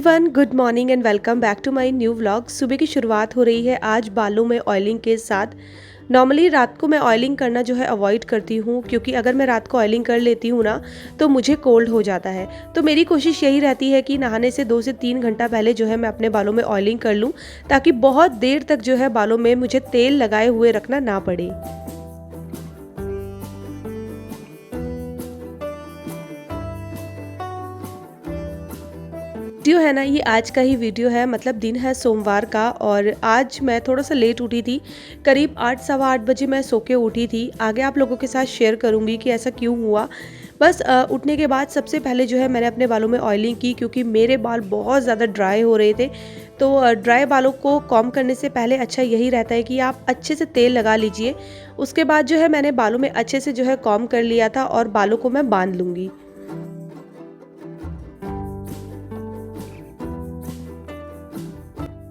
Everyone, good morning and welcome back to my new vlog. सुबह की शुरुआत हो रही है आज बालों में ऑयलिंग के साथ। नॉर्मली रात को मैं ऑयलिंग करना जो है अवॉइड करती हूँ, क्योंकि अगर मैं रात को ऑयलिंग कर लेती हूँ ना तो मुझे कोल्ड हो जाता है। तो मेरी कोशिश यही रहती है कि नहाने से 2 से 3 घंटा पहले जो है मैं अपने बालों में ऑयलिंग कर लूँ, ताकि बहुत देर तक जो है बालों में मुझे तेल लगाए हुए रखना ना पड़े। वीडियो है ना, ये आज का ही वीडियो है। मतलब दिन है सोमवार का और आज मैं थोड़ा सा लेट उठी थी। करीब 8 सवा 8 बजे मैं सो के उठी थी। आगे आप लोगों के साथ शेयर करूँगी कि ऐसा क्यों हुआ। बस उठने के बाद सबसे पहले जो है मैंने अपने बालों में ऑयलिंग की, क्योंकि मेरे बाल बहुत ज़्यादा ड्राई हो रहे थे। तो ड्राई बालों को कॉम्ब करने से पहले अच्छा यही रहता है कि आप अच्छे से तेल लगा लीजिए। उसके बाद जो है मैंने बालों में अच्छे से जो है कॉम्ब कर लिया था और बालों को मैं बांध लूँगी।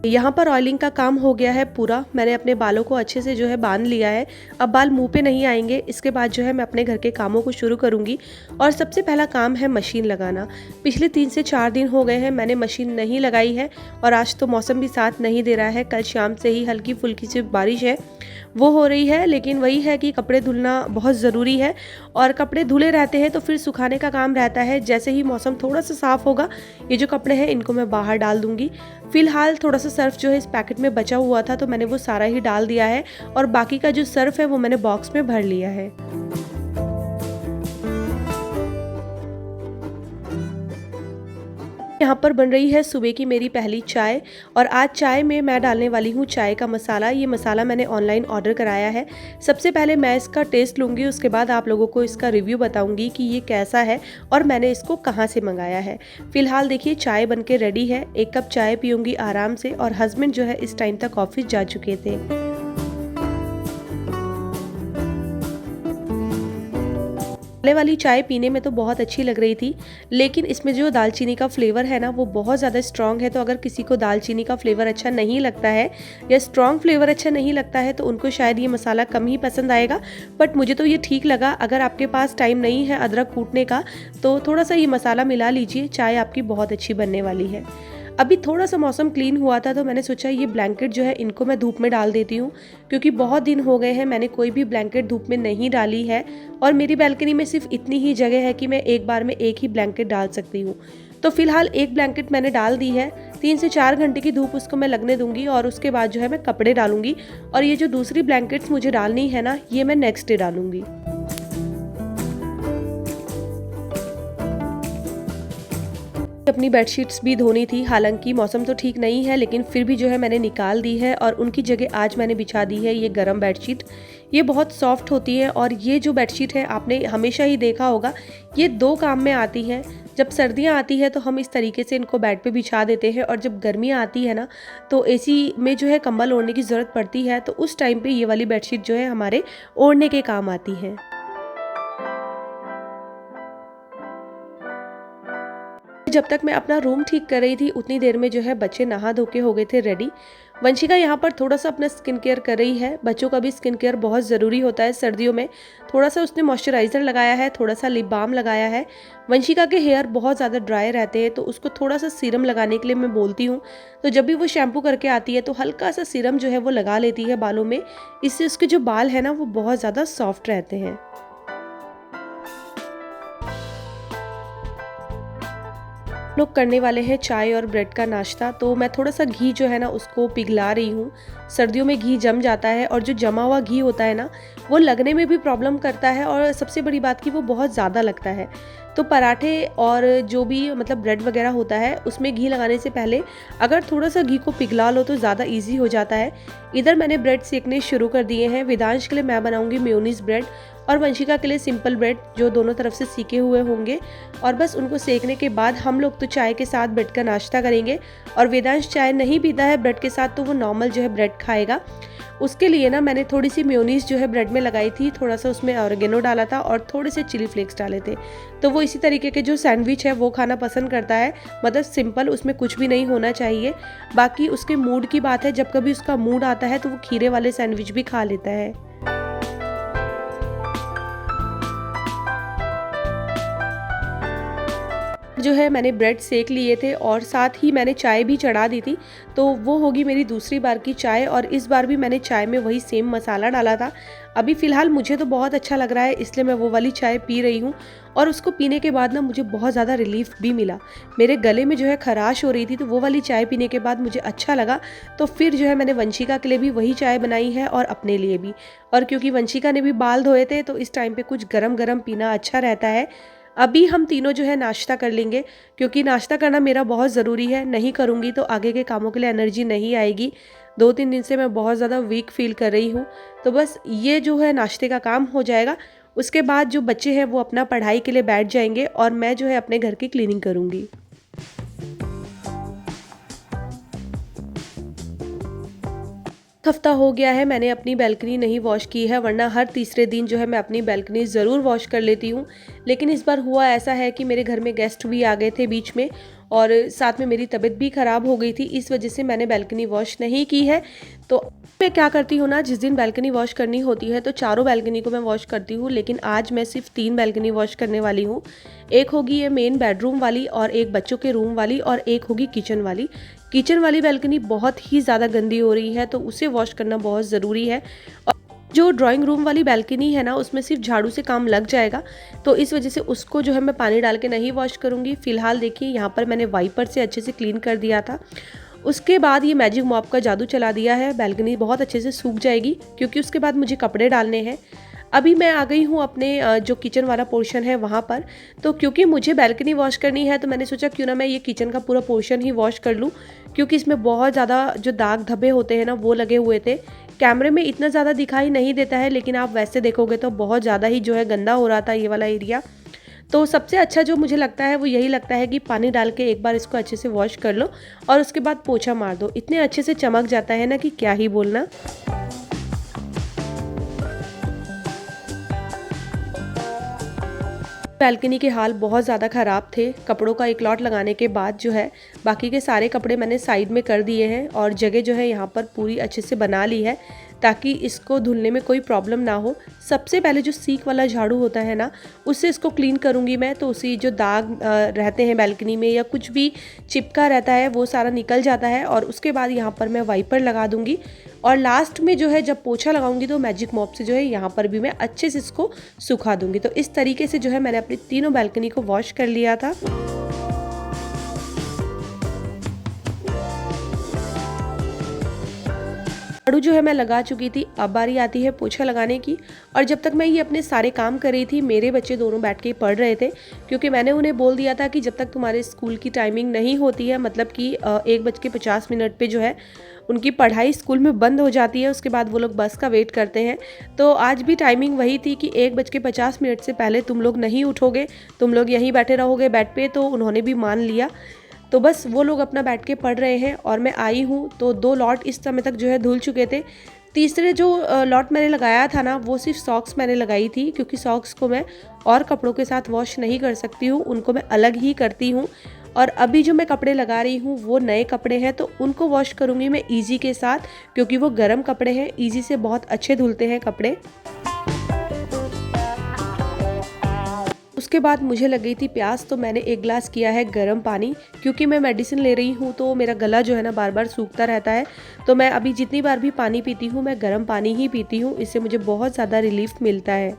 यहाँ पर ऑयलिंग का काम हो गया है पूरा। मैंने अपने बालों को अच्छे से जो है बांध लिया है। अब बाल मुंह पे नहीं आएंगे। इसके बाद जो है मैं अपने घर के कामों को शुरू करूँगी और सबसे पहला काम है मशीन लगाना। पिछले 3 से 4 दिन हो गए हैं मैंने मशीन नहीं लगाई है और आज तो मौसम भी साथ नहीं दे रहा है। कल शाम से ही हल्की फुल्की सी बारिश है वो हो रही है, लेकिन वही है कि कपड़े धुलना बहुत ज़रूरी है और कपड़े धुले रहते हैं तो फिर सुखाने का काम रहता है। जैसे ही मौसम थोड़ा सा साफ़ होगा, ये जो कपड़े हैं इनको मैं बाहर डाल दूँगी। फ़िलहाल थोड़ा सा सर्फ़ जो है इस पैकेट में बचा हुआ था तो मैंने वो सारा ही डाल दिया है और बाकी का जो सर्फ़ है वो मैंने बॉक्स में भर लिया है। यहाँ पर बन रही है सुबह की मेरी पहली चाय और आज चाय में मैं डालने वाली हूँ चाय का मसाला। ये मसाला मैंने ऑनलाइन ऑर्डर कराया है। सबसे पहले मैं इसका टेस्ट लूँगी, उसके बाद आप लोगों को इसका रिव्यू बताऊँगी कि ये कैसा है और मैंने इसको कहाँ से मंगाया है। फ़िलहाल देखिए चाय बन के रेडी है। 1 कप चाय पीऊँगी आराम से और हस्बैंड जो है इस टाइम तक ऑफिस जा चुके थे। मसाले वाली चाय पीने में तो बहुत अच्छी लग रही थी, लेकिन इसमें जो दालचीनी का फ्लेवर है ना वो बहुत ज़्यादा स्ट्रॉन्ग है। तो अगर किसी को दालचीनी का फ्लेवर अच्छा नहीं लगता है या स्ट्रॉन्ग फ्लेवर अच्छा नहीं लगता है तो उनको शायद ये मसाला कम ही पसंद आएगा, बट मुझे तो ये ठीक लगा। अगर आपके पास टाइम नहीं है अदरक कूटने का तो थोड़ा सा ये मसाला मिला लीजिए, चाय आपकी बहुत अच्छी बनने वाली है। अभी थोड़ा सा मौसम क्लीन हुआ था तो मैंने सोचा ये ब्लैंकेट जो है इनको मैं धूप में डाल देती हूँ, क्योंकि बहुत दिन हो गए हैं मैंने कोई भी ब्लैंकेट धूप में नहीं डाली है और मेरी बालकनी में सिर्फ इतनी ही जगह है कि मैं एक बार में एक ही ब्लैंकेट डाल सकती हूँ। तो फिलहाल एक ब्लैंकेट मैंने डाल दी है। 3 से 4 घंटे की धूप उसको मैं लगने दूंगी और उसके बाद जो है मैं कपड़े डालूंगी और ये जो दूसरी ब्लैंकेट्स मुझे डालनी है ना ये मैं नेक्स्ट डे डालूंगी। अपनी बेडशीट्स भी धोनी थी। हालांकि मौसम तो ठीक नहीं है लेकिन फिर भी जो है मैंने निकाल दी है और उनकी जगह आज मैंने बिछा दी है ये गरम बेडशीट। ये बहुत सॉफ्ट होती है और ये जो बेडशीट है आपने हमेशा ही देखा होगा, ये 2 काम में आती है। जब सर्दियाँ आती है तो हम इस तरीके से इनको बेड पे बिछा देते हैं और जब गर्मियाँ आती है ना तो एसी में जो है कंबल ओढ़ने की ज़रूरत पड़ती है, तो उस टाइम पे ये वाली बेडशीट जो है हमारे ओढ़ने के काम आती है। जब तक मैं अपना रूम ठीक कर रही थी उतनी देर में जो है बच्चे नहा धो के हो गए थे रेडी। वंशिका यहाँ पर थोड़ा सा अपना स्किन केयर कर रही है। बच्चों का भी स्किन केयर बहुत ज़रूरी होता है सर्दियों में। थोड़ा सा उसने मॉइस्चराइज़र लगाया है, थोड़ा सा लिप बाम लगाया है। वंशिका के हेयर बहुत ज़्यादा ड्राई रहते हैं तो उसको थोड़ा सा सीरम लगाने के लिए मैं बोलती हूँ। तो जब भी वो शैम्पू करके आती है तो हल्का सा सीरम जो है वो लगा लेती है बालों में। इससे उसके जो बाल हैं ना वो बहुत ज़्यादा सॉफ्ट रहते हैं। लोग करने वाले हैं चाय और ब्रेड का नाश्ता, तो मैं थोड़ा सा घी जो है ना उसको पिघला रही हूँ। सर्दियों में घी जम जाता है और जो जमा हुआ घी होता है ना वो लगने में भी प्रॉब्लम करता है और सबसे बड़ी बात कि वो बहुत ज़्यादा लगता है। तो पराठे और जो भी मतलब ब्रेड वगैरह होता है उसमें घी लगाने से पहले अगर थोड़ा सा घी को पिघला लो तो ज़्यादा ईजी हो जाता है। इधर मैंने ब्रेड सेकने शुरू कर दिए हैं। वेदांश के लिए मैं बनाऊँगी मेयोनीज ब्रेड और वंशिका के लिए सिंपल ब्रेड, जो दोनों तरफ से सीके हुए होंगे। और बस उनको सेकने के बाद हम लोग तो चाय के साथ ब्रेड का नाश्ता करेंगे और वेदांश चाय नहीं पीता है ब्रेड के साथ, तो वो नॉर्मल जो है ब्रेड खाएगा। उसके लिए ना मैंने थोड़ी सी मेयोनीज जो है ब्रेड में लगाई थी, थोड़ा सा उसमें ऑरिगेनो डाला था और थोड़े से चिली फ्लेक्स डाले थे। तो वो इसी तरीके के जो सैंडविच है वो खाना पसंद करता है, मतलब सिंपल, उसमें कुछ भी नहीं होना चाहिए। बाकी उसके मूड की बात है, जब कभी उसका मूड आता है तो वो खीरे वाले सैंडविच भी खा लेता है। जो है मैंने ब्रेड सेक लिए थे और साथ ही मैंने चाय भी चढ़ा दी थी। तो वो होगी मेरी दूसरी बार की चाय और इस बार भी मैंने चाय में वही सेम मसाला डाला था। अभी फ़िलहाल मुझे तो बहुत अच्छा लग रहा है, इसलिए मैं वो वाली चाय पी रही हूँ और उसको पीने के बाद ना मुझे बहुत ज़्यादा रिलीफ़ भी मिला। मेरे गले में जो है ख़राश हो रही थी, तो वो वाली चाय पीने के बाद मुझे अच्छा लगा। तो फिर जो है मैंने वंशिका के लिए भी वही चाय बनाई है और अपने लिए भी। और क्योंकि वंशिका ने भी बाल धोए थे, तो इस टाइम पे कुछ गरम-गरम पीना अच्छा रहता है। अभी हम तीनों जो है नाश्ता कर लेंगे, क्योंकि नाश्ता करना मेरा बहुत ज़रूरी है। नहीं करूँगी तो आगे के कामों के लिए एनर्जी नहीं आएगी। 2-3 दिन से मैं बहुत ज़्यादा वीक फ़ील कर रही हूँ। तो बस ये जो है नाश्ते का काम हो जाएगा, उसके बाद जो बच्चे हैं वो अपना पढ़ाई के लिए बैठ जाएँगे और मैं जो है अपने घर की क्लीनिंग करूँगी। हफ्ता हो गया है मैंने अपनी बालकनी नहीं वॉश की है, वरना हर तीसरे दिन जो है मैं अपनी बालकनी ज़रूर वॉश कर लेती हूँ। लेकिन इस बार हुआ ऐसा है कि मेरे घर में गेस्ट भी आ गए थे बीच में और साथ में मेरी तबीयत भी ख़राब हो गई थी, इस वजह से मैंने बालकनी वॉश नहीं की है। तो मैं क्या करती हूँ ना, जिस दिन बालकनी वॉश करनी होती है तो चारों बालकनी को मैं वॉश करती हूँ, लेकिन आज मैं सिर्फ 3 बालकनी वॉश करने वाली हूँ। एक होगी ये मेन बेडरूम वाली और एक बच्चों के रूम वाली और एक होगी किचन वाली। किचन वाली बालकनी बहुत ही ज़्यादा गंदी हो रही है, तो उसे वॉश करना बहुत ज़रूरी है। और जो ड्राइंग रूम वाली बालकनी है ना, उसमें सिर्फ झाड़ू से काम लग जाएगा, तो इस वजह से उसको जो है मैं पानी डाल के नहीं वॉश करूँगी। फ़िलहाल देखिए यहाँ पर मैंने वाइपर से अच्छे से क्लीन कर दिया था। उसके बाद ये मैजिक मॉप का जादू चला दिया है, बालकनी बहुत अच्छे से सूख जाएगी, क्योंकि उसके बाद मुझे कपड़े डालने हैं। अभी मैं आ गई हूँ अपने जो किचन वाला पोर्शन है वहाँ पर। तो क्योंकि मुझे बालकनी वॉश करनी है, तो मैंने सोचा क्यों ना मैं ये किचन का पूरा पोर्शन ही वॉश कर लूँ, क्योंकि इसमें बहुत ज़्यादा जो दाग धब्बे होते हैं ना वो लगे हुए थे। कैमरे में इतना ज़्यादा दिखाई नहीं देता है, लेकिन आप वैसे देखोगे तो बहुत ज़्यादा ही जो है गंदा हो रहा था ये वाला एरिया। तो सबसे अच्छा जो मुझे लगता है वो यही लगता है कि पानी डाल के एक बार इसको अच्छे से वॉश कर लो और उसके बाद पोछा मार दो। इतने अच्छे से चमक जाता है ना कि क्या ही बोलना। बालकनी के हाल बहुत ज़्यादा ख़राब थे। कपड़ों का एक लॉट लगाने के बाद जो है बाकी के सारे कपड़े मैंने साइड में कर दिए हैं और जगह जो है यहाँ पर पूरी अच्छे से बना ली है, ताकि इसको धुलने में कोई प्रॉब्लम ना हो। सबसे पहले जो सीक वाला झाड़ू होता है ना, उससे इसको क्लीन करूँगी मैं, तो उसी जो दाग रहते हैं बालकनी में या कुछ भी चिपका रहता है वो सारा निकल जाता है। और उसके बाद यहाँ पर मैं वाइपर लगा दूँगी और लास्ट में जो है जब पोछा लगाऊंगी तो मैजिक मॉप से जो है यहाँ पर भी मैं अच्छे से इसको सुखा दूंगी। तो इस तरीके से जो है मैंने अपनी तीनों बालकनी को वॉश कर लिया था। झाड़ू जो है मैं लगा चुकी थी, अब बारी आती है पोछा लगाने की। और जब तक मैं ये अपने सारे काम कर रही थी, मेरे बच्चे दोनों बैठ के पढ़ रहे थे, क्योंकि मैंने उन्हें बोल दिया था कि जब तक तुम्हारे स्कूल की टाइमिंग नहीं होती है, मतलब कि 1:50 पे जो है उनकी पढ़ाई स्कूल में बंद हो जाती है, उसके बाद वो लोग बस का वेट करते हैं। तो आज भी टाइमिंग वही थी कि 1:50 से पहले तुम लोग नहीं उठोगे, तुम लोग यहीं बैठे रहोगे बेड पे। तो उन्होंने भी मान लिया। तो बस वो लोग अपना बैठ के पढ़ रहे हैं और मैं आई हूँ तो 2 लॉट इस समय तक जो है धुल चुके थे। तीसरे जो लॉट मैंने लगाया था ना, वो सिर्फ सॉक्स मैंने लगाई थी, क्योंकि सॉक्स को मैं और कपड़ों के साथ वॉश नहीं कर सकती हूँ, उनको मैं अलग ही करती हूँ। और अभी जो मैं कपड़े लगा रही हूँ वो नए कपड़े हैं, तो उनको वॉश करूँगी मैं ईजी के साथ, क्योंकि वो गर्म कपड़े हैं, ईजी से बहुत अच्छे धुलते हैं कपड़े। उसके बाद मुझे लग गई थी प्यास, तो मैंने 1 गिलास किया है गर्म पानी, क्योंकि मैं मेडिसिन ले रही हूँ तो मेरा गला जो है ना बार बार सूखता रहता है। तो मैं अभी जितनी बार भी पानी पीती हूँ मैं गर्म पानी ही पीती हूँ, इससे मुझे बहुत ज़्यादा रिलीफ मिलता है।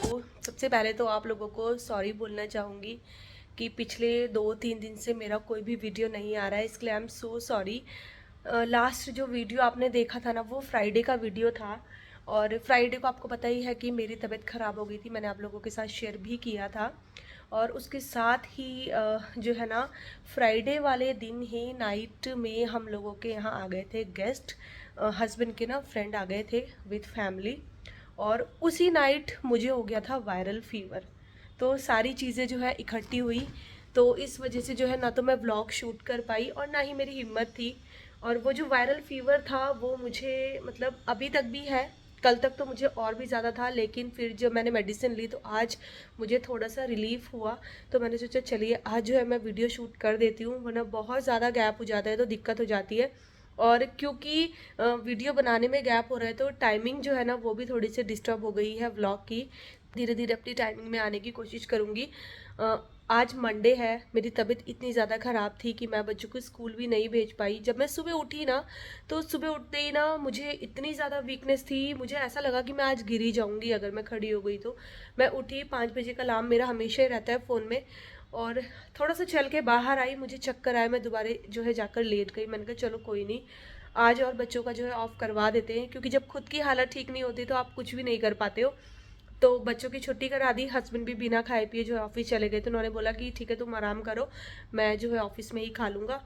तो सबसे पहले तो आप लोगों को सॉरी बोलना चाहूँगी कि पिछले 2-3 दिन से मेरा कोई भी वीडियो नहीं आ रहा है, इसके लिए I am so sorry. Last जो वीडियो आपने देखा था ना, वो फ्राइडे का वीडियो था और फ्राइडे को आपको पता ही है कि मेरी तबीयत ख़राब हो गई थी, मैंने आप लोगों के साथ शेयर भी किया था। और उसके साथ ही जो है ना, फ्राइडे वाले दिन ही नाइट में हम लोगों के यहाँ आ गए थे गेस्ट, हस्बैंड के ना फ्रेंड आ गए थे विथ फैमिली। और उसी नाइट मुझे हो गया था वायरल फीवर। तो सारी चीज़ें जो है इकट्ठी हुई, तो इस वजह से जो है ना तो मैं व्लॉग शूट कर पाई और ना ही मेरी हिम्मत थी। और वो जो वायरल फीवर था वो मुझे मतलब अभी तक भी है, कल तक तो मुझे और भी ज़्यादा था, लेकिन फिर जब मैंने मेडिसिन ली तो आज मुझे थोड़ा सा रिलीफ हुआ। तो मैंने सोचा चलिए आज जो है मैं वीडियो शूट कर देती हूँ, वरना बहुत ज़्यादा गैप हो जाता है तो दिक्कत हो जाती है। और क्योंकि वीडियो बनाने में गैप हो रहा है तो टाइमिंग जो है ना वो भी थोड़ी सी डिस्टर्ब हो गई है व्लॉग की। धीरे धीरे अपनी टाइमिंग में आने की कोशिश करूँगी। आज मंडे है, मेरी तबीयत इतनी ज़्यादा ख़राब थी कि मैं बच्चों को स्कूल भी नहीं भेज पाई। जब मैं सुबह उठी ना, तो सुबह उठते ही ना मुझे इतनी ज़्यादा वीकनेस थी, मुझे ऐसा लगा कि मैं आज गिर ही जाऊँगी अगर मैं खड़ी हो गई तो। मैं उठी, 5 बजे का अलार्म मेरा हमेशा ही रहता है फ़ोन में, और थोड़ा सा चल के बाहर आई, मुझे चक्कर आया, मैं दोबारा जो है जाकर लेट गई। मैंने कहा चलो कोई नहीं, आज और बच्चों का जो है ऑफ करवा देते हैं, क्योंकि जब खुद की हालत ठीक नहीं होती तो आप कुछ भी नहीं कर पाते हो। तो बच्चों की छुट्टी करा दी, हस्बैंड भी बिना खाए पिए जो है ऑफिस चले गए, तो उन्होंने बोला कि ठीक है तुम आराम करो, मैं जो है ऑफिस में ही खा लूँगा।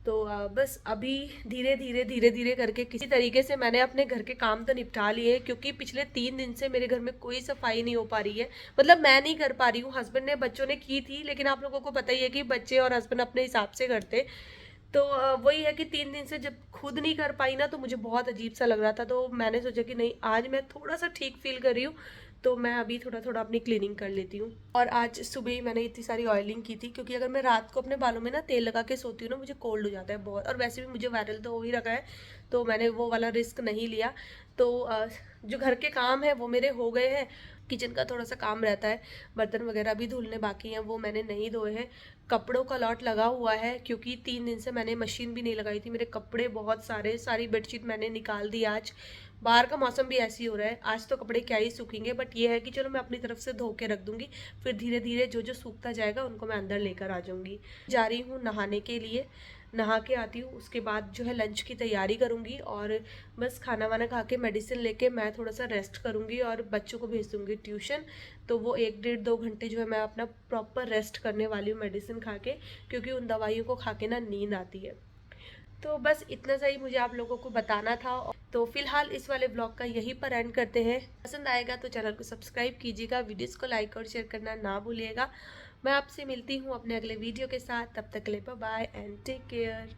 तो बस अभी धीरे धीरे धीरे धीरे करके किसी तरीके से मैंने अपने घर के काम तो निपटा लिए, क्योंकि पिछले 3 दिन से मेरे घर में कोई सफाई नहीं हो पा रही है। मतलब मैं नहीं कर पा रही हूँ, हस्बैंड ने बच्चों ने की थी, लेकिन आप लोगों को पता ही है कि बच्चे और हस्बैंड अपने हिसाब से करते। तो वही है कि 3 दिन से जब खुद नहीं कर पाई ना, तो मुझे बहुत अजीब सा लग रहा था। तो मैंने सोचा कि नहीं, आज मैं थोड़ा सा ठीक फील कर रही हूँ, तो मैं अभी थोड़ा थोड़ा अपनी क्लीनिंग कर लेती हूँ। और आज सुबह ही मैंने इतनी सारी ऑयलिंग की थी, क्योंकि अगर मैं रात को अपने बालों में ना तेल लगा के सोती हूँ ना, मुझे कोल्ड हो जाता है बहुत, और वैसे भी मुझे वायरल तो हो ही रखा है, तो मैंने वो वाला रिस्क नहीं लिया। तो जो घर के काम है वो मेरे हो गए हैं। किचन का थोड़ा सा काम रहता है, बर्तन वगैरह भी धुलने बाकी हैं, वो मैंने नहीं धोए हैं। कपड़ों का लॉट लगा हुआ है, क्योंकि 3 दिन से मैंने मशीन भी नहीं लगाई थी। मेरे कपड़े बहुत सारे, सारी बेडशीट मैंने निकाल दी आज। बाहर का मौसम भी ऐसे ही हो रहा है, आज तो कपड़े क्या ही सूखेंगे, बट ये है कि चलो मैं अपनी तरफ से धो के रख दूंगी, फिर धीरे धीरे जो जो सूखता जाएगा उनको मैं अंदर लेकर आ जाऊंगी। जा रही हूँ नहाने के लिए, नहा के आती हूँ, उसके बाद जो है लंच की तैयारी करूँगी, और बस खाना वाना खा के मेडिसिन लेके मैं थोड़ा सा रेस्ट करूँगी और बच्चों को भेज दूँगी ट्यूशन। तो वो 1 डेढ़ 2 घंटे जो है मैं अपना प्रॉपर रेस्ट करने वाली हूँ मेडिसिन खा के, क्योंकि उन दवाइयों को खा के ना नींद आती है। तो बस इतना सा ही मुझे आप लोगों को बताना था। तो फिलहाल इस वाले ब्लॉग का यहीं पर एंड करते हैं। पसंद आएगा तो चैनल को सब्सक्राइब कीजिएगा, वीडियोस को लाइक और शेयर करना ना भूलिएगा। मैं आपसे मिलती हूँ अपने अगले वीडियो के साथ, तब तक के लिए bye bye and take care.